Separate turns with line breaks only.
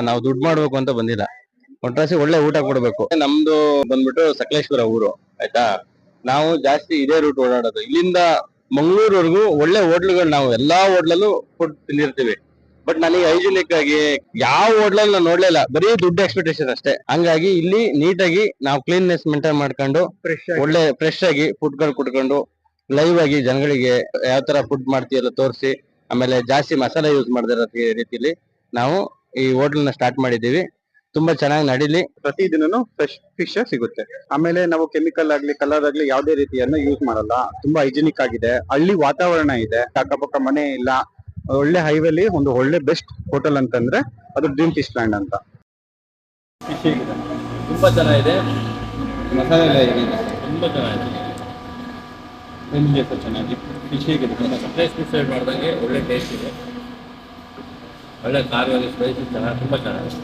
ನಾವು ದುಡ್ಡು ಮಾಡ್ಬೇಕು ಅಂತ ಬಂದಿಲ್ಲ. ಒಟ್ರಾಸಿ ಒಳ್ಳೆ ಊಟ ಕೊಡ್ಬೇಕು. ನಮ್ದು ಬಂದ್ಬಿಟ್ಟು ಸಕಲೇಶ್ವರ ಊರು, ಆಯ್ತಾ. ನಾವು ಜಾಸ್ತಿ ಇದೇ ರೂಟ್ ಓಡಾಡೋದು. ಇಲ್ಲಿಂದ ಮಂಗಳೂರ್ವರೆಗೂ ಒಳ್ಳೆ ಹೋಟ್ಲುಗಳು, ನಾವು ಎಲ್ಲಾ ಹೋಟ್ಲಲ್ಲೂ ಫುಡ್ ತಿಂದಿರ್ತೀವಿ. ಬಟ್ ನನಗೆ ಹೈಜಿನಿಕ್ ಆಗಿ ಯಾವ ಹೋಟ್ಲಲ್ಲಿ ನಾನು ನೋಡ್ಲಿಲ್ಲ, ಬರೀ ದುಡ್ಡು ಎಕ್ಸ್ಪೆಕ್ಟೇಷನ್ ಅಷ್ಟೇ. ಹಂಗಾಗಿ ಇಲ್ಲಿ ನೀಟಾಗಿ ನಾವು ಕ್ಲೀನ್ನೆಸ್ ಮೇಂಟೈನ್ ಮಾಡ್ಕೊಂಡು ಒಳ್ಳೆ ಫ್ರೆಶ್ ಆಗಿ ಫುಡ್ ಗಳು ಕುಟ್ಕೊಂಡು ಲೈವ್ ಆಗಿ ಜನಗಳಿಗೆ ಯಾವ ತರ ಫುಡ್ ಮಾಡ್ತೀಯಲ್ಲ ತೋರಿಸಿ, ಆಮೇಲೆ ಜಾಸ್ತಿ ಮಸಾಲೆ ಯೂಸ್ ಮಾಡದಿರೋ ರೀತಿಲಿ ನಾವು ಈ ಹೋಟ್ಲನ್ನ ಸ್ಟಾರ್ಟ್ ಮಾಡಿದೀವಿ. ತುಂಬಾ ಚೆನ್ನಾಗಿ ನಡೀಲಿ.
ಪ್ರತಿದಿನನು ಫ್ರೆಶ್ ಫಿಶ್ ಸಿಗುತ್ತೆ. ಆಮೇಲೆ ನಾವು ಕೆಮಿಕಲ್ ಆಗ್ಲಿ ಕಲರ್ ಆಗ್ಲಿ ಯಾವುದೇ ರೀತಿಯನ್ನ ಯೂಸ್ ಮಾಡಲ್ಲ. ತುಂಬಾ ಹೈಜಿನಿಕ್ ಆಗಿದೆ. ಹಳ್ಳಿ ವಾತಾವರಣ ಇದೆ, ಅಕ್ಕಪಕ್ಕ ಮನೆ ಇಲ್ಲ. ಒಳ್ಳೆ ಹೈವೇಲಿ ಒಂದು ಒಳ್ಳೆ ಬೆಸ್ಟ್ ಹೋಟೆಲ್ ಅಂತಂದ್ರೆ ಅದು ಡ್ರೀಮ್ ಫಿಶ್ ಲ್ಯಾಂಡ್ ಅಂತ. ಫಿಶ್ ಹೇಗಿದೆ?
ತುಂಬಾ ಚೆನ್ನಾಗಿದೆ, ಮಸಾಲೆ ಎಲ್ಲ ಹೇಗಿದೆ? ತುಂಬಾ ಚೆನ್ನಾಗಿದೆ.
ನಿಮಗೆ ಚೆನ್ನಾಗಿ ಫಿಶ್ ಹೇಗಿದೆ?
ಫ್ರೆಶ್ ಫಿಶ್ ಮಾಡಿದಂಗೆ ಒಳ್ಳೆ ಟೇಸ್ಟ್ ಇದೆ, ಒಳ್ಳೆ ಖಾರವಾಗಿ ಸ್ಪೈಸಿ ಚೆನ್ನಾಗಿ, ತುಂಬಾ ಚೆನ್ನಾಗಿದೆ.